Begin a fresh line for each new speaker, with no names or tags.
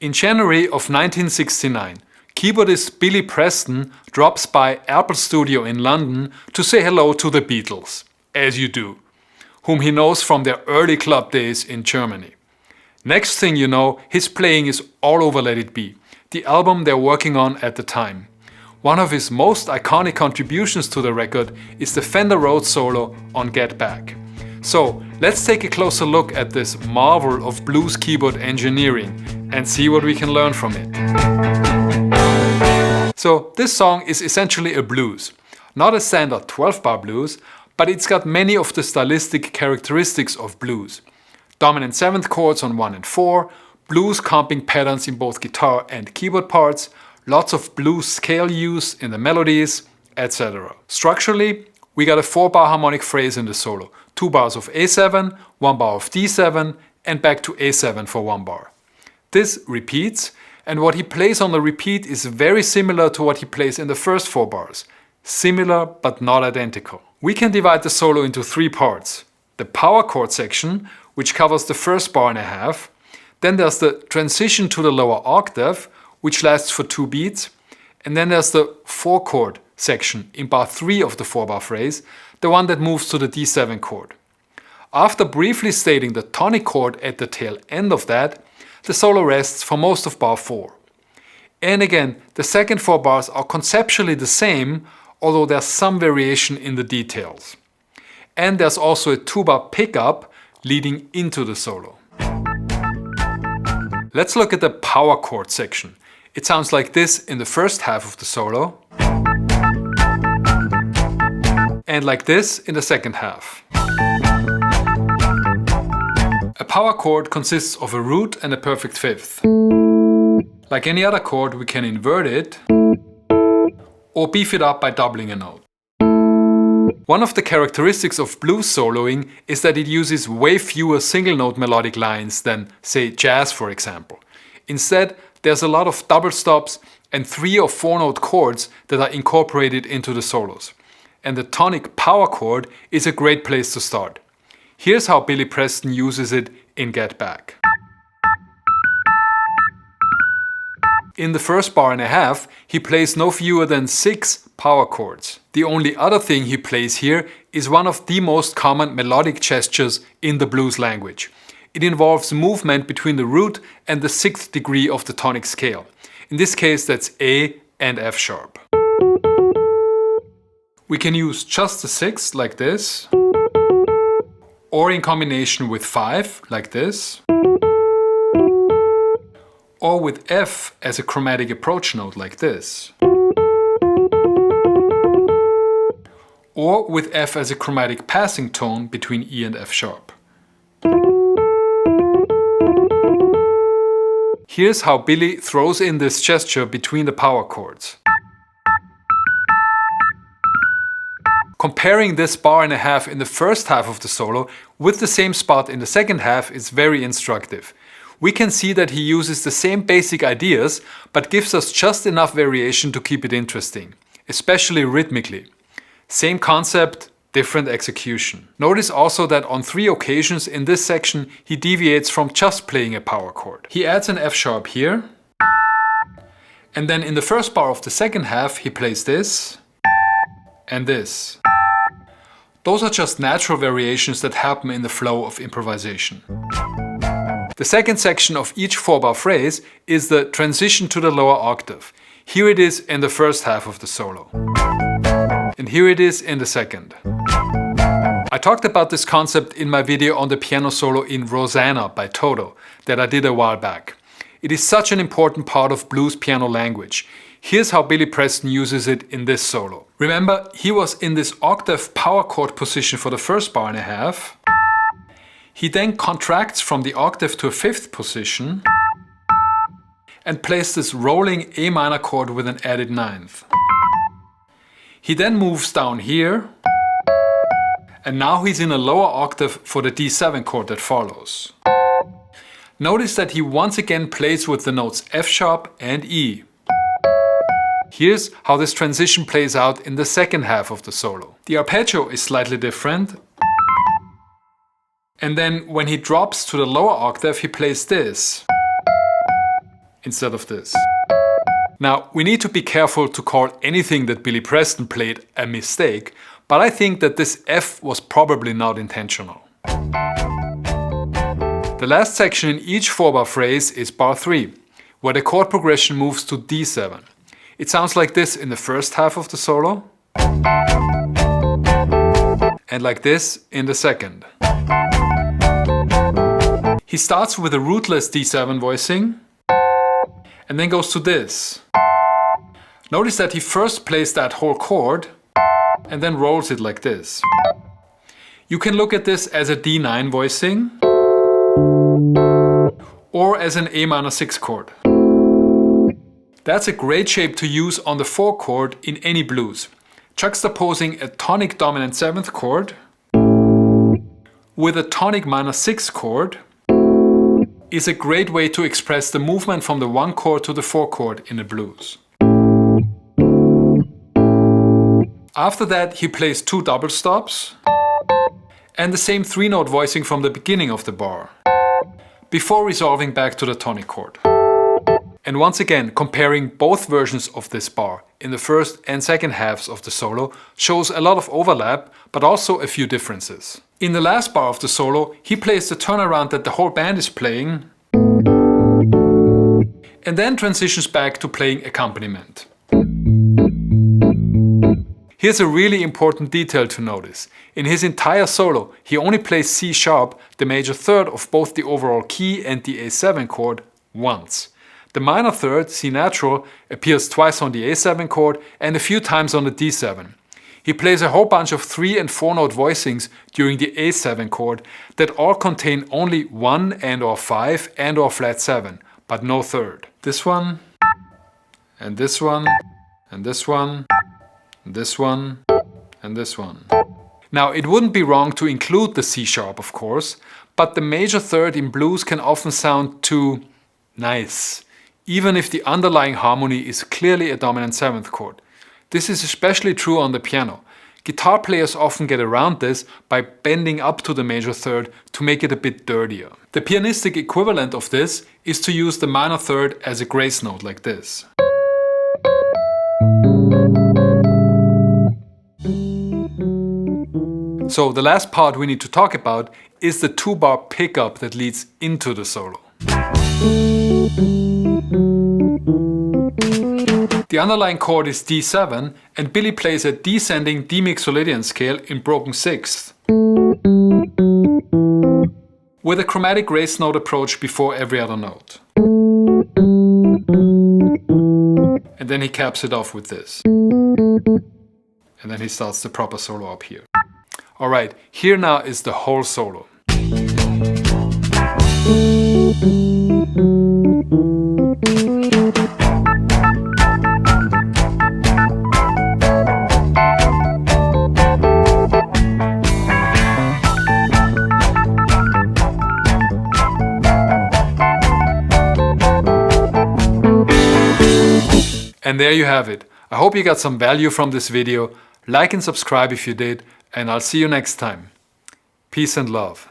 In January of 1969, keyboardist Billy Preston drops by Apple Studio in London to say hello to the Beatles, as you do, whom he knows from their early club days in Germany. Next thing you know, his playing is all over Let It Be, the album they're working on at the time. One of his most iconic contributions to the record is the Fender Rhodes solo on Get Back. So let's take a closer look at this marvel of blues keyboard engineering and see what we can learn from it. So this song is essentially a blues, not a standard 12-bar blues, but it's got many of the stylistic characteristics of blues. Dominant 7th chords on 1 and 4, blues comping patterns in both guitar and keyboard parts, lots of blues scale use in the melodies, etc. Structurally, we got a 4-bar harmonic phrase in the solo, 2 bars of A7, 1 bar of D7, and back to A7 for 1 bar. This repeats, and what he plays on the repeat is very similar to what he plays in the first 4 bars. Similar but not identical. We can divide the solo into 3 parts. The power chord section, which covers the first bar and a half. Then there's the transition to the lower octave, which lasts for 2 beats. And then there's the 4 chord section in bar 3 of the 4-bar phrase, the one that moves to the D7 chord. After briefly stating the tonic chord at the tail end of that, the solo rests for most of bar 4. And again, the second 4 bars are conceptually the same, although there's some variation in the details. And there's also a 2-bar pickup leading into the solo. Let's look at the power chord section. It sounds like this in the first half of the solo, and like this in the second half. A power chord consists of a root and a perfect fifth. Like any other chord, we can invert it or beef it up by doubling a note. One of the characteristics of blues soloing is that it uses way fewer single note melodic lines than, say, jazz for example. Instead, there's a lot of double stops and 3 or 4 note chords that are incorporated into the solos. And the tonic power chord is a great place to start. Here's how Billy Preston uses it in Get Back. In the first bar and a half, he plays no fewer than 6 power chords. The only other thing he plays here is one of the most common melodic gestures in the blues language. It involves movement between the root and the 6th degree of the tonic scale. In this case, that's A and F sharp. We can use just the 6th like this, or in combination with 5 like this, or with F as a chromatic approach note like this, or with F as a chromatic passing tone between E and F sharp. Here's how Billy throws in this gesture between the power chords. Comparing this bar and a half in the first half of the solo with the same spot in the second half is very instructive. We can see that he uses the same basic ideas, but gives us just enough variation to keep it interesting, especially rhythmically. Same concept, different execution. Notice also that on 3 occasions in this section he deviates from just playing a power chord. He adds an F sharp here, and then in the first bar of the second half he plays this and this. Those are just natural variations that happen in the flow of improvisation. The second section of each 4-bar phrase is the transition to the lower octave. Here it is in the first half of the solo. And here it is in the second. I talked about this concept in my video on the piano solo in Rosanna by Toto that I did a while back. It is such an important part of blues piano language. Here's how Billy Preston uses it in this solo. Remember, he was in this octave power chord position for the first bar and a half. He then contracts from the octave to a 5th position and plays this rolling A minor chord with an added 9th. He then moves down here, and now he's in a lower octave for the D7 chord that follows. Notice that he once again plays with the notes F sharp and E. Here's how this transition plays out in the second half of the solo. The arpeggio is slightly different. And then when he drops to the lower octave, he plays this. instead of this. Now, we need to be careful to call anything that Billy Preston played a mistake, but I think that this F was probably not intentional. The last section in each 4-bar phrase is bar 3, where the chord progression moves to D7. It sounds like this in the first half of the solo, and like this in the second. He starts with a rootless D7 voicing, and then goes to this. Notice that he first plays that whole chord, and then rolls it like this. You can look at this as a D9 voicing, or as an A minor 6 chord. That's a great shape to use on the 4 chord in any blues. Juxtaposing a tonic dominant 7th chord with a tonic minor 6 chord is a great way to express the movement from the 1 chord to the 4 chord in the blues. After that, he plays 2 double stops and the same 3-note voicing from the beginning of the bar, before resolving back to the tonic chord. And once again, comparing both versions of this bar in the first and second halves of the solo shows a lot of overlap, but also a few differences. In the last bar of the solo, he plays the turnaround that the whole band is playing, and then transitions back to playing accompaniment. Here's a really important detail to notice. In his entire solo, he only plays C sharp, the major third of both the overall key and the A7 chord, once. The minor third, C natural, appears twice on the A7 chord and a few times on the D7. He plays a whole bunch of 3- and 4-note voicings during the A7 chord that all contain only 1 and/or 5 and/or flat 7, but no third. This one, and this one, and this one, this one, and this one. Now, it wouldn't be wrong to include the C sharp, of course, but the major third in blues can often sound too nice, even if the underlying harmony is clearly a dominant 7th chord. This is especially true on the piano. Guitar players often get around this by bending up to the major third to make it a bit dirtier. The pianistic equivalent of this is to use the minor third as a grace note like this. So the last part we need to talk about is the 2-bar pickup that leads into the solo. The underlying chord is D7 and Billy plays a descending D-mixolydian scale in broken 6th with a chromatic grace note approach before every other note. And then he caps it off with this. And then he starts the proper solo up here. Alright, here now is the whole solo. And there you have it. I hope you got some value from this video. Like and subscribe if you did, and I'll see you next time. Peace and love.